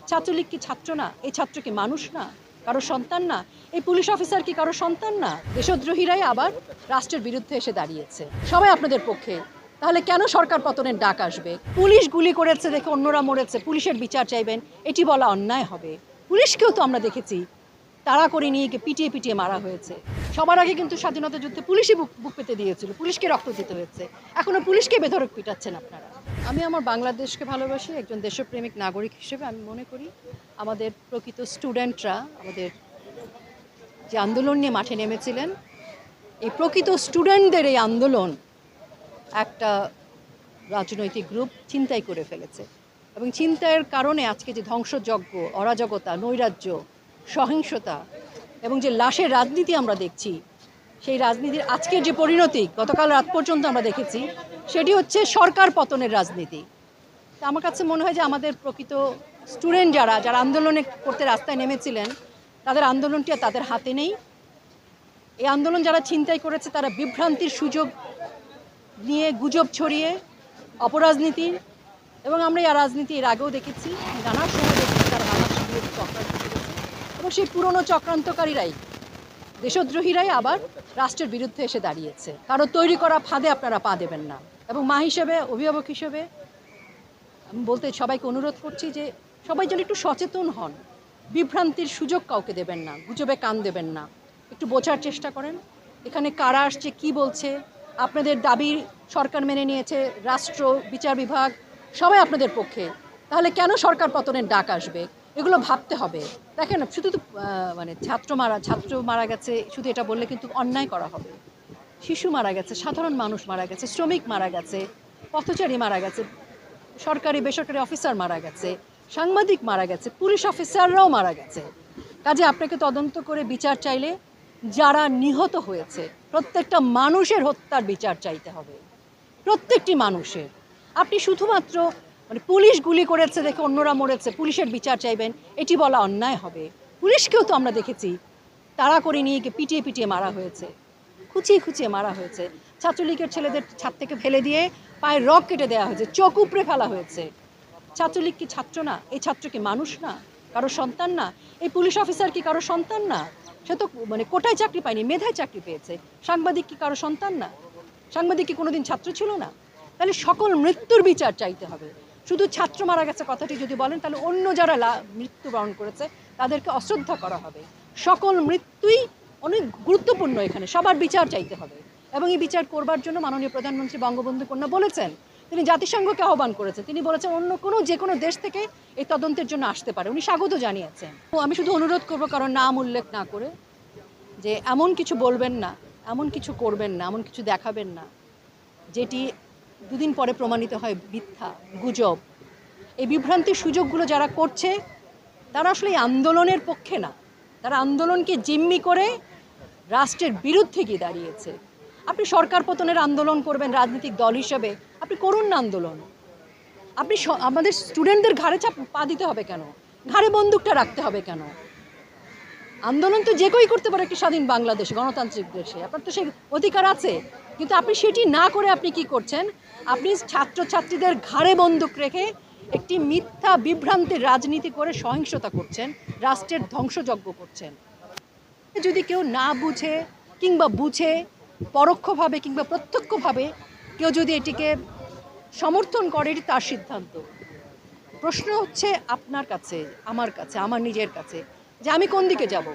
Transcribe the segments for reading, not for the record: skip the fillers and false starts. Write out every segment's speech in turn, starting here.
ছাত্রলীগ কি ছাত্র না? এই ছাত্র কি মানুষ না? কারো সন্তান না? এই পুলিশ অফিসার কি কারো সন্তান না? দেশদ্রোহীরাই আবার রাষ্ট্রের বিরুদ্ধে এসে দাঁড়িয়েছে। সবাই আপনাদের পক্ষে। তাহলে কেন সরকার পতনের ডাক আসবে? পুলিশ গুলি করেছে দেখে অন্যরা মরেছে, পুলিশের বিচার চাইবেন, এটি বলা অন্যায় হবে। পুলিশকেও তো আমরা দেখেছি তাড়া করে নিয়ে গিয়ে পিটিয়ে পিটিয়ে মারা হয়েছে। সবার আগে কিন্তু স্বাধীনতা যুদ্ধে পুলিশই বুক পেতে দিয়েছিল, পুলিশকে রক্ত দিতে হয়েছে। এখনো পুলিশকে বেধড়ক পিটাচ্ছেন আপনারা। আমি আমার বাংলাদেশকে ভালোবাসি, একজন দেশপ্রেমিক নাগরিক হিসেবে আমি মনে করি আমাদের প্রকৃত স্টুডেন্টরা আমাদের যে আন্দোলন নিয়ে মাঠে নেমেছিলেন, এই প্রকৃত স্টুডেন্টদের এই আন্দোলন একটা রাজনৈতিক গ্রুপ ছিনতাই করে ফেলেছে এবং ছিনতাইয়ের কারণে আজকে যে ধ্বংসযজ্ঞ, অরাজকতা, নৈরাজ্য, সহিংসতা এবং যে লাশের রাজনীতি আমরা দেখছি, সেই রাজনীতির আজকের যে পরিণতি গতকাল রাত পর্যন্ত আমরা দেখেছি, সেটি হচ্ছে সরকার পতনের রাজনীতি। তা আমার কাছে মনে হয় যে আমাদের প্রকৃত স্টুডেন্ট যারা আন্দোলনে করতে রাস্তায় নেমেছিলেন, তাদের আন্দোলনটি আর তাদের হাতে নেই। এই আন্দোলন যারা ছিনতাই করেছে তারা বিভ্রান্তির সুযোগ নিয়ে গুজব ছড়িয়ে অপরাজনীতির, এবং আমরা এই রাজনীতি এর আগেও দেখেছি, নানা সময় দেখেছি তারা নানা সুযোগ চক্রান্ত করেছে এবং সেই পুরনো চক্রান্তকারীরাই, দেশদ্রোহীরাই আবার রাষ্ট্রের বিরুদ্ধে এসে দাঁড়িয়েছে। কারো তৈরি করা ফাঁদে আপনারা পা দেবেন না। এবং মা হিসেবে, অভিভাবক হিসেবে আমি বলতে সবাইকে অনুরোধ করছি যে সবাই যেন একটু সচেতন হন, বিভ্রান্তির সুযোগ কাউকে দেবেন না, গুজবে কান দেবেন না, একটু বোঝার চেষ্টা করেন এখানে কারা আসছে, কি বলছে। আপনাদের দাবি সরকার মেনে নিয়েছে, রাষ্ট্র, বিচার বিভাগ সবাই আপনাদের পক্ষে। তাহলে কেন সরকার পতনের ডাক আসবে? এগুলো ভাবতে হবে। দেখেন, শুধু তো মানে ছাত্র মারা গেছে শুধু এটা বললে কিন্তু অন্যায় করা হবে। শিশু মারা গেছে, সাধারণ মানুষ মারা গেছে, শ্রমিক মারা গেছে, পথচারী মারা গেছে, সরকারি বেসরকারি অফিসার মারা গেছে, সাংবাদিক মারা গেছে, পুলিশ অফিসাররাও মারা গেছে। কাজে আপনাকে তদন্ত করে বিচার চাইলে যারা নিহত হয়েছে প্রত্যেকটা মানুষের হত্যার বিচার চাইতে হবে, প্রত্যেকটি মানুষের। আপনি শুধুমাত্র মানে পুলিশ গুলি করেছে দেখে অন্যরা মরেছে, পুলিশের বিচার চাইবেন, এটি বলা অন্যায় হবে। পুলিশকেও তো আমরা দেখেছি তাড়া করে নিয়ে গিয়ে পিটিয়ে পিটিয়ে মারা হয়েছে, খুঁচিয়ে খুঁচিয়ে মারা হয়েছে। ছাত্রলীগের ছেলেদের ছাদ থেকে ফেলে দিয়ে পায়ের রগ কেটে দেওয়া হয়েছে, চোখ উপড়ে ফেলা হয়েছে। ছাত্রলীগ কি ছাত্র না? এই ছাত্র কি মানুষ না? কারো সন্তান না? এই পুলিশ অফিসার কি কারো সন্তান না? সে তো মানে কোটায় চাকরি পায়নি, মেধায় চাকরি পেয়েছে। সাংবাদিক কি কারো সন্তান না? সাংবাদিক কি কোনোদিন ছাত্র ছিল না? তাহলে সকল মৃত্যুর বিচার চাইতে হবে। শুধু ছাত্র মারা গেছে কথাটি যদি বলেন, তাহলে অন্য যারা মৃত্যুবরণ করেছে তাদেরকে অশ্রদ্ধা করা হবে। সকল মৃত্যুই অনেক গুরুত্বপূর্ণ, এখানে সবার বিচার চাইতে হবে। এবং এই বিচার করবার জন্য মাননীয় প্রধানমন্ত্রী বঙ্গবন্ধু কন্যা বলেছেন, তিনি জাতিসংঘকে আহ্বান করেছেন, তিনি বলেছেন অন্য যে কোনো দেশ থেকে এই তদন্তের জন্য আসতে পারে, উনি স্বাগত জানিয়েছেন। আমি শুধু অনুরোধ করব, কারণ নাম উল্লেখ না করে, যে এমন কিছু বলবেন না, এমন কিছু করবেন না, এমন কিছু দেখাবেন না যেটি দুদিন পরে প্রমাণিত হয় মিথ্যা, গুজব। এই বিভ্রান্তির সুযোগগুলো যারা করছে তারা আসলে এই আন্দোলনের পক্ষে না, তারা আন্দোলনকে জিম্মি করে রাষ্ট্রের বিরুদ্ধে গিয়ে দাঁড়িয়েছে। আপনি সরকার পতনের আন্দোলন করবেন রাজনৈতিক দল হিসেবে, আপনি করুন না আন্দোলন। আপনি আমাদের স্টুডেন্টদের ঘাড়ে পা দিতে হবে কেন? ঘাড়ে বন্দুকটা রাখতে হবে কেন? আন্দোলন তো যে কেউই করতে পারে একটি স্বাধীন বাংলাদেশে, গণতান্ত্রিক দেশে, আপনার তো সেই অধিকার আছে। কিন্তু আপনি সেটি না করে আপনি কি করছেন? আপনি ছাত্রছাত্রীদের ঘাড়ে বন্দুক রেখে একটি মিথ্যা বিভ্রান্তির রাজনীতি করে সহিংসতা করছেন, রাষ্ট্রের ধ্বংসযজ্ঞ করছেন। যদি কেউ না বুঝে কিংবা বুঝে পরোক্ষভাবে কিংবা প্রত্যক্ষভাবে কেউ যদি এটিকে সমর্থন করে, এটি তার সিদ্ধান্ত। প্রশ্ন হচ্ছে আপনার কাছে, আমার কাছে, আমার নিজের কাছে, যে আমি কোন দিকে যাব।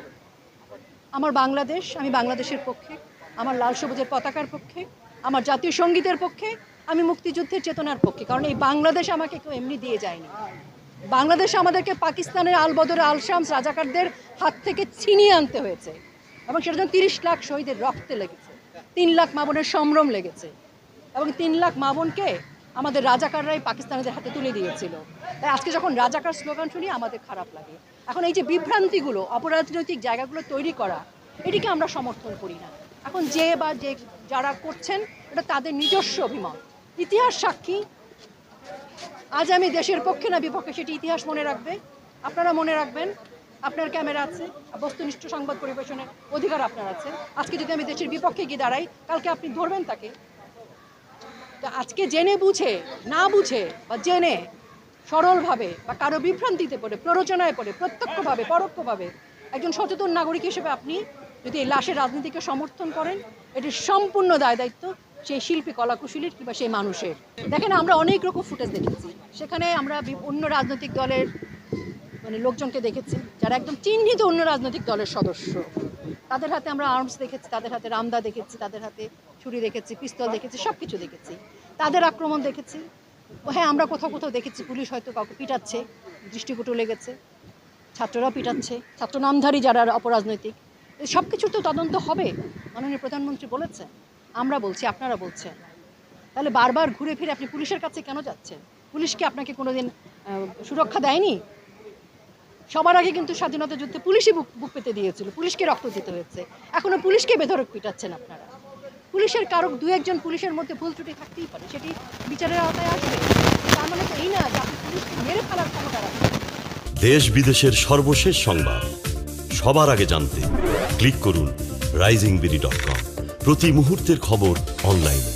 আমার বাংলাদেশ, আমি বাংলাদেশের পক্ষে, আমার লাল সবুজের পতাকার পক্ষে, আমার জাতীয় সঙ্গীতের পক্ষে, আমি মুক্তিযুদ্ধের চেতনার পক্ষে। কারণ এই বাংলাদেশ আমাকে কেউ এমনি দিয়ে যায়নি। বাংলাদেশ আমাদেরকে পাকিস্তানের আল বদর আল শামস রাজাকারদের হাত থেকে ছিনিয়ে আনতে হয়েছে, এবং সেটা জন্য 30 লাখ শহীদের রক্তে লেগেছে, 3 লাখ মা বোনের সম্ভ্রম লেগেছে, এবং 3 লাখ মা বোনকে আমাদের রাজাকাররাই পাকিস্তানিদের হাতে তুলে দিয়েছিল। তাই আজকে যখন রাজাকার স্লোগান শুনি আমাদের খারাপ লাগে। এখন এই যে বিভ্রান্তিগুলো, অপরাজনৈতিক জায়গাগুলো তৈরি করা, এটিকে আমরা সমর্থন করি না। এখন যে যারা করছেন এটা তাদের নিজস্ব অভিমত। ইতিহাস সাক্ষী, আজ আমি দেশের পক্ষে না বিপক্ষে সেটি ইতিহাস মনে রাখবে, আপনারা মনে রাখবেন। আপনার ক্যামেরা আছে, বস্তুনিষ্ঠ সংবাদ পরিবেশনের অধিকার আপনার আছে। আজকে যদি আমি দেশের বিপক্ষে গিয়ে দাঁড়াই, কালকে আপনি ধরবেন তাকে। তো আজকে জেনে বুঝে, না বুঝে বা জেনে সরলভাবে বা কারো বিভ্রান্তিতে পড়ে, প্ররোচনায় পড়ে, প্রত্যক্ষভাবে পরোক্ষভাবে একজন সচেতন নাগরিক হিসেবে আপনি যদি এই লাশের রাজনীতিকে সমর্থন করেন, এটির সম্পূর্ণ দায় দায়িত্ব সেই শিল্পী, কলাকুশলীর কিংবা সেই মানুষের। দেখেন, আমরা অনেক রকম ফুটেজ দেখেছি, সেখানে আমরা অন্য রাজনৈতিক দলের লোকজনকে দেখেছি যারা একদম চিহ্নিত অন্য রাজনৈতিক দলের সদস্য। তাদের হাতে আমরা আর্মস দেখেছি, তাদের হাতে রামদা দেখেছি, তাদের হাতে ছুরি দেখেছি, পিস্তল দেখেছি, সব কিছু দেখেছি। তাদের আক্রমণ দেখেছি। হ্যাঁ, আমরা কোথাও কোথাও দেখেছি পুলিশ হয়তো কাউকে পিটাচ্ছে, দৃষ্টিকটু লেগেছে, ছাত্ররাও পিটাচ্ছে, ছাত্র নামধারী যারা অপরাজনৈতিক। এই সব কিছুর তো তদন্ত হবে, মাননীয় প্রধানমন্ত্রী বলেছেন, আমরা বলছি, আপনারা বলছেন। তাহলে বারবার ঘুরে ফিরে আপনি পুলিশের কাছে কেন যাচ্ছেন? পুলিশ কি আপনাকে কোনোদিন সুরক্ষা দেয়নি? সবার আগে কিন্তু স্বাধীনতা যুদ্ধে পুলিশই বুক পেতে দিয়েছিল, পুলিশকে রক্ত দিতে হয়েছে। এখনো পুলিশকে বেধড়ক পিটাচ্ছেন আপনারা। পুলিশের কারো দু একজন পুলিশের মধ্যে ভুল ত্রুটি থাকতেই পারে, সেটি বিচারের আওতায় আসবে। তার মানে তো এই না যে আপনি পুলিশকে মেরে ফেলার ক্ষমতা রাখেন। দেশ বিদেশের সর্বশেষ সংবাদ সবার আগে জানতে ক্লিক করুন risingbeauty.com। প্রতি মুহূর্তের খবর অনলাইনে।